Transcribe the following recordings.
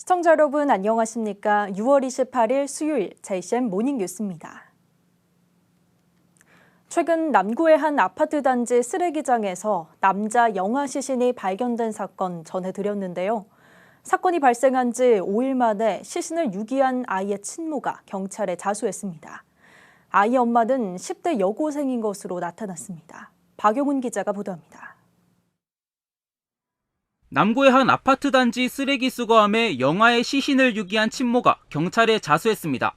시청자 여러분 안녕하십니까? 6월 28일 수요일 JCN 모닝 뉴스입니다. 최근 남구의 한 아파트 단지 쓰레기장에서 남자 영아 시신이 발견된 사건 전해드렸는데요. 사건이 발생한 지 5일 만에 시신을 유기한 아이의 친모가 경찰에 자수했습니다. 아이의 엄마는 10대 여고생인 것으로 나타났습니다. 박용훈 기자가 보도합니다. 남구의 한 아파트 단지 쓰레기 수거함에 영아의 시신을 유기한 친모가 경찰에 자수했습니다.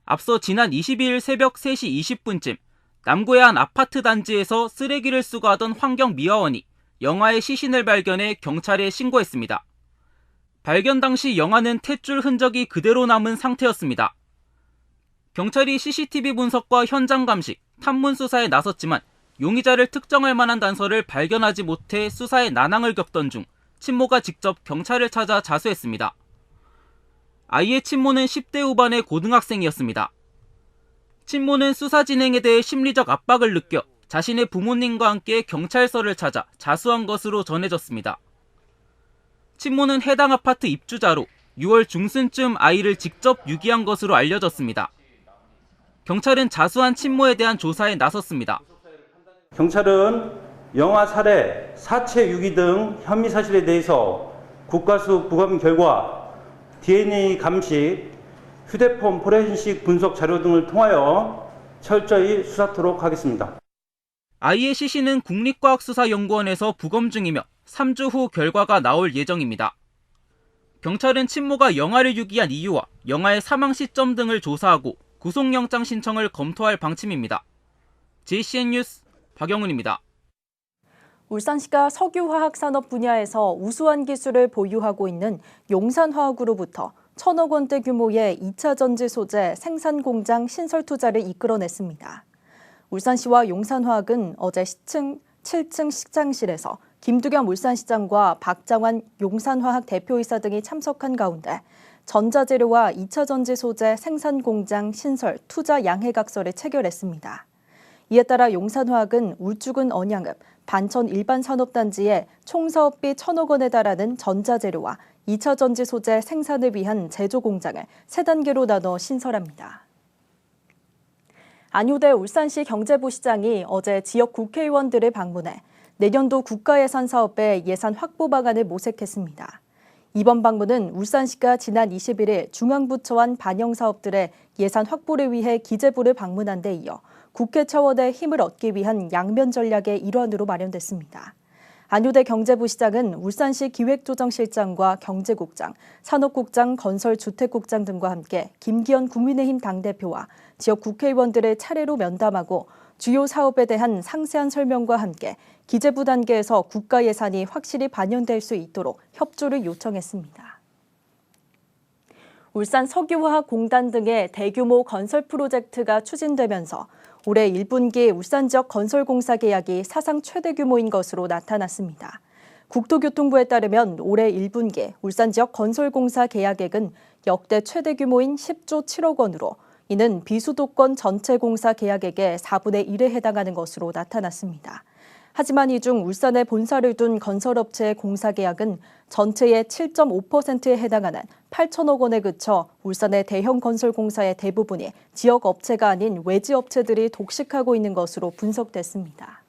앞서 지난 22일 새벽 3시 20분쯤 남구의 한 아파트 단지에서 쓰레기를 수거하던 환경미화원이 영아의 시신을 발견해 경찰에 신고했습니다. 발견 당시 영아는 탯줄 흔적이 그대로 남은 상태였습니다. 경찰이 CCTV 분석과 현장 감식, 탐문 수사에 나섰지만 용의자를 특정할 만한 단서를 발견하지 못해 수사에 난항을 겪던 중 친모가 직접 경찰을 찾아 자수했습니다. 아이의 친모는 10대 후반의 고등학생이었습니다. 친모는 수사 진행에 대해 심리적 압박을 느껴 자신의 부모님과 함께 경찰서를 찾아 자수한 것으로 전해졌습니다. 친모는 해당 아파트 입주자로 6월 중순쯤 아이를 직접 유기한 것으로 알려졌습니다. 경찰은 자수한 친모에 대한 조사에 나섰습니다. 경찰은 영아 살해, 사체 유기 등 혐의 사실에 대해서 국가수 부검 결과 DNA 감식, 휴대폰 포렌식 분석 자료 등을 통하여 철저히 수사토록 하겠습니다. 아이의 시신은 국립과학수사연구원에서 부검 중이며 3주 후 결과가 나올 예정입니다. 경찰은 친모가 영아를 유기한 이유와 영아의 사망 시점 등을 조사하고 구속영장 신청을 검토할 방침입니다. JCN 뉴스 박영훈입니다. 울산시가 석유화학 산업 분야에서 우수한 기술을 보유하고 있는 용산화학으로부터 1,000억 원대 규모의 2차 전지 소재 생산 공장 신설 투자를 이끌어냈습니다. 울산시와 용산화학은 어제 7층 시장실에서 김두겸 울산시장과 박장환 용산화학 대표이사 등이 참석한 가운데 전자재료와 2차 전지 소재 생산 공장 신설 투자 양해각서를 체결했습니다. 이에 따라 용산화학은 울주군 언양읍 반천 일반산업단지에 총 사업비 1,000억 원에 달하는 전자재료와 2차 전지 소재 생산을 위한 제조 공장을 3단계로 나눠 신설합니다. 안효대 울산시 경제부시장이 어제 지역 국회의원들을 방문해 내년도 국가예산 사업에 예산 확보 방안을 모색했습니다. 이번 방문은 울산시가 지난 21일 중앙부처와 반영사업들의 예산 확보를 위해 기재부를 방문한 데 이어 국회 차원의 힘을 얻기 위한 양면 전략의 일환으로 마련됐습니다. 안효대 경제부시장은 울산시 기획조정실장과 경제국장, 산업국장, 건설주택국장 등과 함께 김기현 국민의힘 당대표와 지역 국회의원들을 차례로 면담하고 주요 사업에 대한 상세한 설명과 함께 기재부 단계에서 국가 예산이 확실히 반영될 수 있도록 협조를 요청했습니다. 울산 석유화학공단 등의 대규모 건설 프로젝트가 추진되면서 올해 1분기 울산 지역 건설공사 계약이 사상 최대 규모인 것으로 나타났습니다. 국토교통부에 따르면 올해 1분기 울산 지역 건설공사 계약액은 역대 최대 규모인 10조 7억 원으로 이는 비수도권 전체 공사 계약액의 4분의 1에 해당하는 것으로 나타났습니다. 하지만 이 중 울산에 본사를 둔 건설업체의 공사 계약은 전체의 7.5%에 해당하는 8천억 원에 그쳐 울산의 대형 건설공사의 대부분이 지역 업체가 아닌 외지 업체들이 독식하고 있는 것으로 분석됐습니다.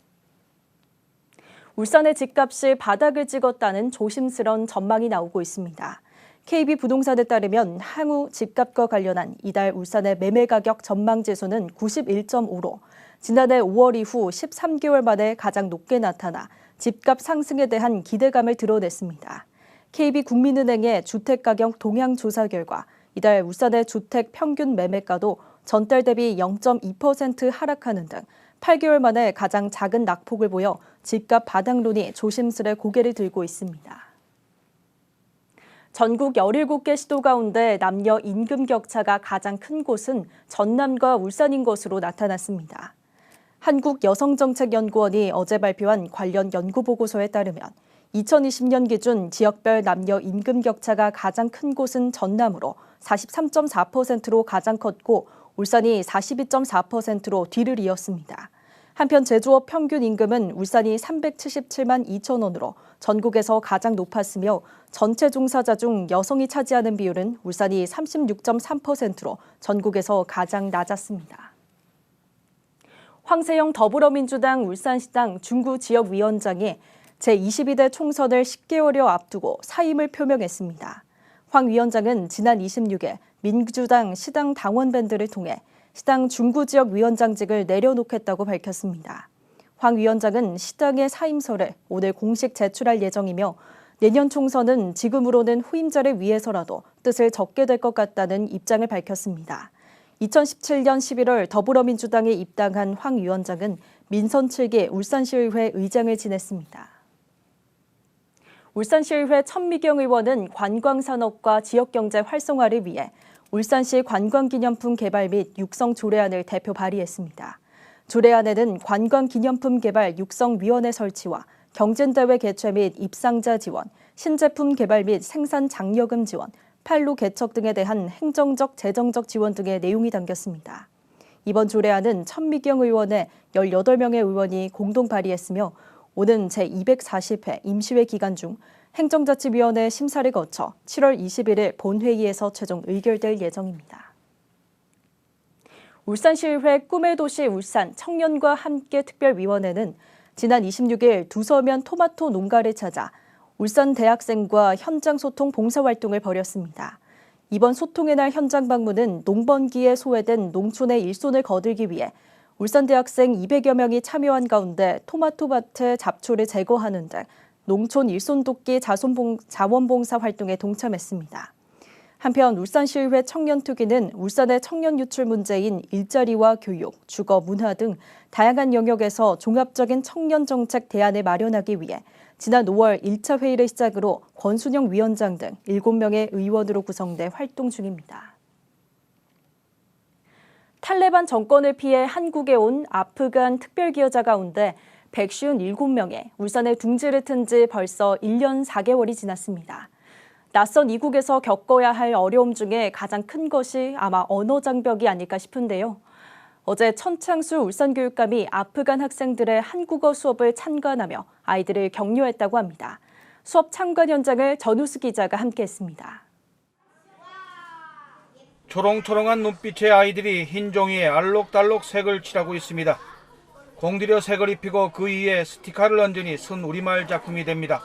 울산의 집값이 바닥을 찍었다는 조심스러운 전망이 나오고 있습니다. KB부동산에 따르면 향후 집값과 관련한 이달 울산의 매매가격 전망지수는 91.5로 지난해 5월 이후 13개월 만에 가장 높게 나타나 집값 상승에 대한 기대감을 드러냈습니다. KB국민은행의 주택가격 동향조사 결과 이달 울산의 주택 평균 매매가도 전달 대비 0.2% 하락하는 등 8개월 만에 가장 작은 낙폭을 보여 집값 바닥론이 조심스레 고개를 들고 있습니다. 전국 17개 시도 가운데 남녀 임금 격차가 가장 큰 곳은 전남과 울산인 것으로 나타났습니다. 한국여성정책연구원이 어제 발표한 관련 연구보고서에 따르면 2020년 기준 지역별 남녀 임금 격차가 가장 큰 곳은 전남으로 43.4%로 가장 컸고 울산이 42.4%로 뒤를 이었습니다. 한편 제조업 평균 임금은 울산이 377만 2천 원으로 전국에서 가장 높았으며 전체 종사자 중 여성이 차지하는 비율은 울산이 36.3%로 전국에서 가장 낮았습니다. 황세영 더불어민주당 울산시당 중구지역위원장이 제22대 총선을 10개월여 앞두고 사임을 표명했습니다. 황 위원장은 지난 26일 민주당 시당 당원밴드를 통해 시당 중구지역위원장직을 내려놓겠다고 밝혔습니다. 황 위원장은 시당의 사임서를 오늘 공식 제출할 예정이며 내년 총선은 지금으로는 후임자를 위해서라도 뜻을 적게 될 것 같다는 입장을 밝혔습니다. 2017년 11월 더불어민주당에 입당한 황 위원장은 민선 7기 울산시의회 의장을 지냈습니다. 울산시의회 천미경 의원은 관광산업과 지역경제 활성화를 위해 울산시 관광기념품 개발 및 육성 조례안을 대표 발의했습니다. 조례안에는 관광기념품 개발 육성위원회 설치와 경진대회 개최 및 입상자 지원, 신제품 개발 및 생산 장려금 지원, 판로 개척 등에 대한 행정적, 재정적 지원 등의 내용이 담겼습니다. 이번 조례안은 천미경 의원의 18명의 의원이 공동 발의했으며 오는 제240회 임시회 기간 중 행정자치위원회 심사를 거쳐 7월 21일 본회의에서 최종 의결될 예정입니다. 울산시의회 꿈의 도시 울산 청년과 함께 특별위원회는 지난 26일 두서면 토마토 농가를 찾아 울산 대학생과 현장 소통 봉사활동을 벌였습니다. 이번 소통의 날 현장 방문은 농번기에 소외된 농촌의 일손을 거들기 위해 울산 대학생 200여 명이 참여한 가운데 토마토밭의 잡초를 제거하는 등 농촌 일손 돕기 자원봉사 활동에 동참했습니다. 한편 울산시의회 청년특위는 울산의 청년 유출 문제인 일자리와 교육, 주거, 문화 등 다양한 영역에서 종합적인 청년 정책 대안을 마련하기 위해 지난 5월 1차 회의를 시작으로 권순영 위원장 등 7명의 의원으로 구성돼 활동 중입니다. 탈레반 정권을 피해 한국에 온 아프간 특별기여자 가운데 157명에 울산에 둥지를 튼 지 벌써 1년 4개월이 지났습니다. 낯선 이국에서 겪어야 할 어려움 중에 가장 큰 것이 아마 언어 장벽이 아닐까 싶은데요. 어제 천창수 울산교육감이 아프간 학생들의 한국어 수업을 참관하며 아이들을 격려했다고 합니다. 수업 참관 현장을 전우수 기자가 함께했습니다. 초롱초롱한 눈빛의 아이들이 흰 종이에 알록달록 색을 칠하고 있습니다. 공들여 색을 입히고 그 위에 스티커를 얹으니 쓴 우리말 작품이 됩니다.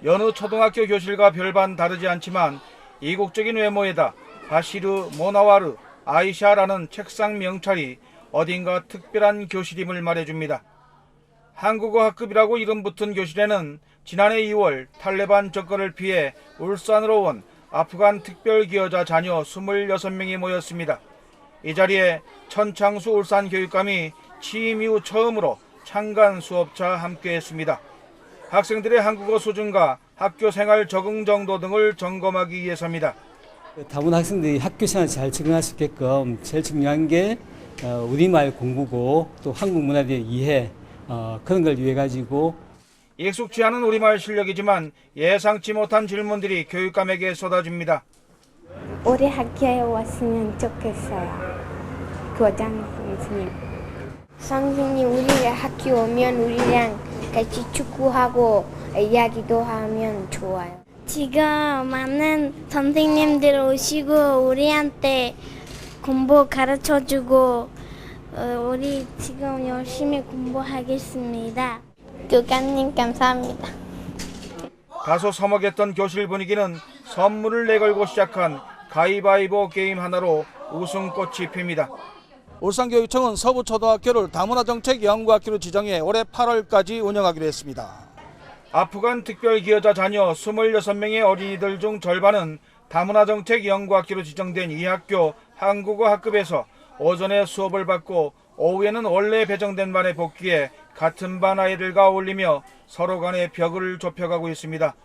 여느 초등학교 교실과 별반 다르지 않지만 이국적인 외모에다 바시르, 모나와르, 아이샤라는 책상 명찰이 어딘가 특별한 교실임을 말해줍니다. 한국어 학급이라고 이름 붙은 교실에는 지난해 2월 탈레반 정권을 피해 울산으로 온 아프간 특별기여자 자녀 26명이 모였습니다. 이 자리에 천창수 울산교육감이 취임 이후 처음으로 참관 수업자 함께했습니다. 학생들의 한국어 수준과 학교 생활 적응 정도 등을 점검하기 위해서입니다. 다문 학생들이 학교 생활 잘 적응할 수 있게끔 제일 중요한 게 우리말 공부고 또 한국 문화에 대한 이해 그런 걸 위해 가지고 익숙치 않은 우리말 실력이지만 예상치 못한 질문들이 교육감에게 쏟아집니다. 우리 학교에 왔으면 좋겠어요. 교장 선생님. 선생님 우리 학교 오면 우리랑 같이 축구하고 이야기도 하면 좋아요. 지금 많은 선생님들 오시고 우리한테 공부 가르쳐주고 우리 지금 열심히 공부하겠습니다. 교관님 감사합니다. 다소 서먹했던 교실 분위기는 선물을 내걸고 시작한 가위바위보 게임 하나로 웃음꽃이 핍니다. 울산교육청은 서부초등학교를 다문화정책연구학교로 지정해 올해 8월까지 운영하기로 했습니다. 아프간 특별기여자 자녀 26명의 어린이들 중 절반은 다문화정책연구학교로 지정된 이 학교 한국어 학급에서 오전에 수업을 받고 오후에는 원래 배정된 반에 복귀해 같은 반 아이들과 어울리며 서로 간의 벽을 좁혀가고 있습니다.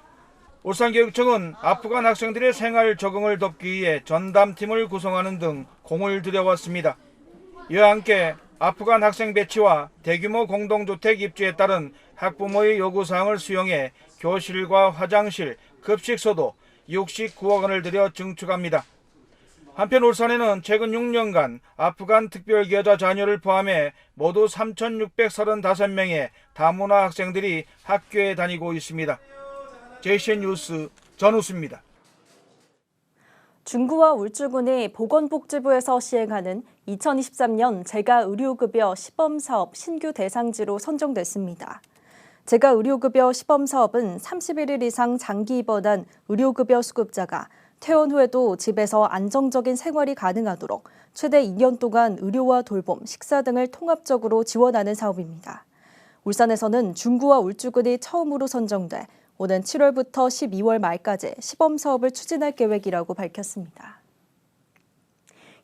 울산교육청은 아프간 학생들의 생활 적응을 돕기 위해 전담팀을 구성하는 등 공을 들여왔습니다. 이와 함께 아프간 학생 배치와 대규모 공동주택 입주에 따른 학부모의 요구사항을 수용해 교실과 화장실, 급식소도 69억 원을 들여 증축합니다. 한편 울산에는 최근 6년간 아프간 특별기여자 자녀를 포함해 모두 3,635명의 다문화 학생들이 학교에 다니고 있습니다. JCN 뉴스 전우수입니다. 중구와 울주군이 보건복지부에서 시행하는 2023년 재가의료급여 시범사업 신규 대상지로 선정됐습니다. 재가의료급여 시범사업은 31일 이상 장기 입원한 의료급여 수급자가 퇴원 후에도 집에서 안정적인 생활이 가능하도록 최대 2년 동안 의료와 돌봄, 식사 등을 통합적으로 지원하는 사업입니다. 울산에서는 중구와 울주군이 처음으로 선정돼 오는 7월부터 12월 말까지 시범사업을 추진할 계획이라고 밝혔습니다.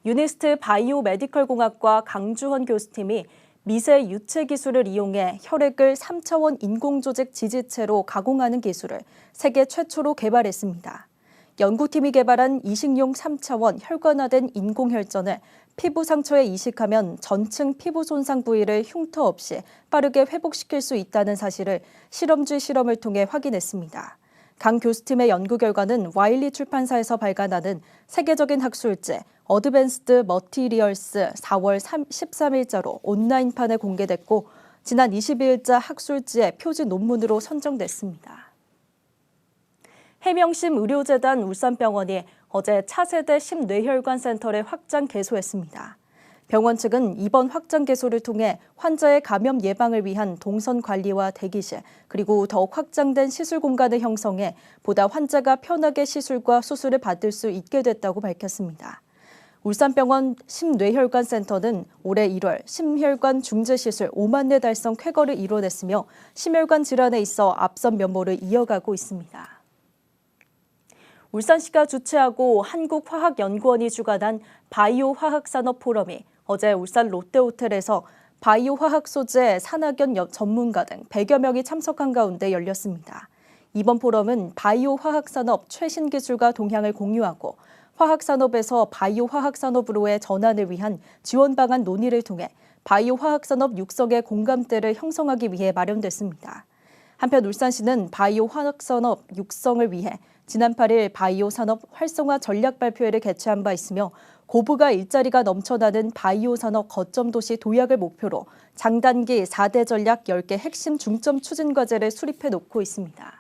유니스트 바이오 메디컬 공학과 강주헌 교수팀이 미세 유체 기술을 이용해 혈액을 3차원 인공조직 지지체로 가공하는 기술을 세계 최초로 개발했습니다. 연구팀이 개발한 이식용 3차원 혈관화된 인공혈전을 피부 상처에 이식하면 전층 피부 손상 부위를 흉터 없이 빠르게 회복시킬 수 있다는 사실을 실험주의 실험을 통해 확인했습니다. 강 교수팀의 연구 결과는 와일리 출판사에서 발간하는 세계적인 학술지 어드밴스드 머티리얼스 4월 13일자로 온라인판에 공개됐고 지난 22일자 학술지의 표지 논문으로 선정됐습니다. 해명심 의료재단 울산병원이 어제 차세대 심뇌혈관 센터를 확장 개소했습니다. 병원 측은 이번 확장 개소를 통해 환자의 감염 예방을 위한 동선 관리와 대기실, 그리고 더욱 확장된 시술 공간을 형성해 보다 환자가 편하게 시술과 수술을 받을 수 있게 됐다고 밝혔습니다. 울산병원 심뇌혈관 센터는 올해 1월 심혈관 중재 시술 5만 대 달성 쾌거를 이뤄냈으며 심혈관 질환에 있어 앞선 면모를 이어가고 있습니다. 울산시가 주최하고 한국화학연구원이 주관한 바이오 화학산업 포럼이 어제 울산 롯데호텔에서 바이오 화학 소재 산학연 전문가 등 100여 명이 참석한 가운데 열렸습니다. 이번 포럼은 바이오 화학산업 최신 기술과 동향을 공유하고 화학산업에서 바이오 화학산업으로의 전환을 위한 지원 방안 논의를 통해 바이오 화학산업 육성의 공감대를 형성하기 위해 마련됐습니다. 한편 울산시는 바이오 화학산업 육성을 위해 지난 8일 바이오 산업 활성화 전략 발표회를 개최한 바 있으며 고부가 일자리가 넘쳐나는 바이오 산업 거점 도시 도약을 목표로 장단기 4대 전략 10개 핵심 중점 추진 과제를 수립해 놓고 있습니다.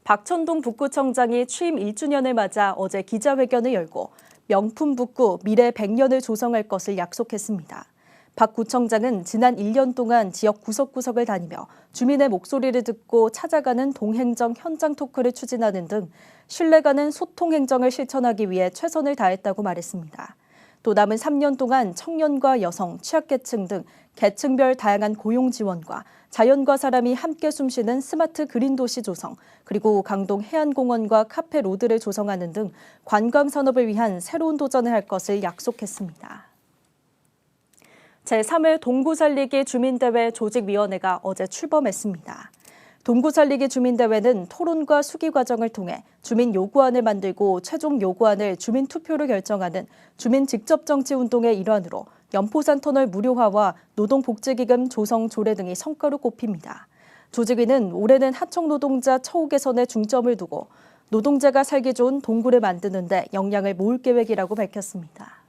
박천동 북구청장이 취임 1주년을 맞아 어제 기자회견을 열고 명품 북구 미래 100년을 조성할 것을 약속했습니다. 박 구청장은 지난 1년 동안 지역 구석구석을 다니며 주민의 목소리를 듣고 찾아가는 동행정 현장 토크를 추진하는 등 신뢰가는 소통 행정을 실천하기 위해 최선을 다했다고 말했습니다. 또 남은 3년 동안 청년과 여성, 취약계층 등 계층별 다양한 고용 지원과 자연과 사람이 함께 숨쉬는 스마트 그린 도시 조성, 그리고 강동 해안공원과 카페 로드를 조성하는 등 관광 산업을 위한 새로운 도전을 할 것을 약속했습니다. 제3회 동구살리기 주민대회 조직위원회가 어제 출범했습니다. 동구살리기 주민대회는 토론과 수기 과정을 통해 주민 요구안을 만들고 최종 요구안을 주민 투표로 결정하는 주민 직접 정치 운동의 일환으로 연포산 터널 무료화와 노동복지기금 조성 조례 등이 성과로 꼽힙니다. 조직위는 올해는 하청 노동자 처우 개선에 중점을 두고 노동자가 살기 좋은 동구를 만드는 데 역량을 모을 계획이라고 밝혔습니다.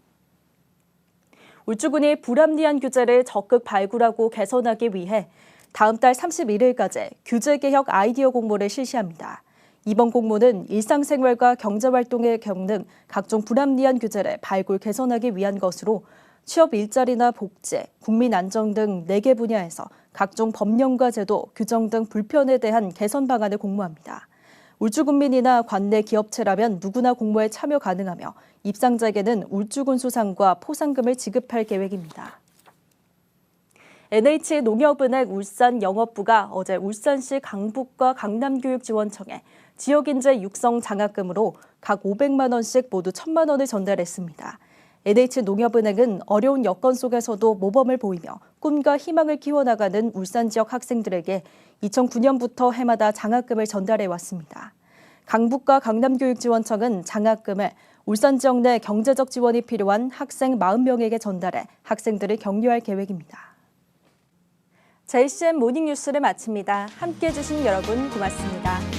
울주군이 불합리한 규제를 적극 발굴하고 개선하기 위해 다음 달 31일까지 규제개혁 아이디어 공모를 실시합니다. 이번 공모는 일상생활과 경제활동에 겪는 각종 불합리한 규제를 발굴 개선하기 위한 것으로 취업 일자리나 복지, 국민 안정 등 4개 분야에서 각종 법령과 제도, 규정 등 불편에 대한 개선 방안을 공모합니다. 울주군민이나 관내 기업체라면 누구나 공모에 참여 가능하며 입상자에게는 울주군 수상과 포상금을 지급할 계획입니다. NH농협은행 울산 영업부가 어제 울산시 강북과 강남교육지원청에 지역인재 육성 장학금으로 각 500만 원씩 모두 1,000만 원을 전달했습니다. NH농협은행은 어려운 여건 속에서도 모범을 보이며 꿈과 희망을 키워나가는 울산 지역 학생들에게 2009년부터 해마다 장학금을 전달해왔습니다. 강북과 강남교육지원청은 장학금을 울산 지역 내 경제적 지원이 필요한 학생 40명에게 전달해 학생들을 격려할 계획입니다. JCN 모닝뉴스를 마칩니다. 함께해 주신 여러분 고맙습니다.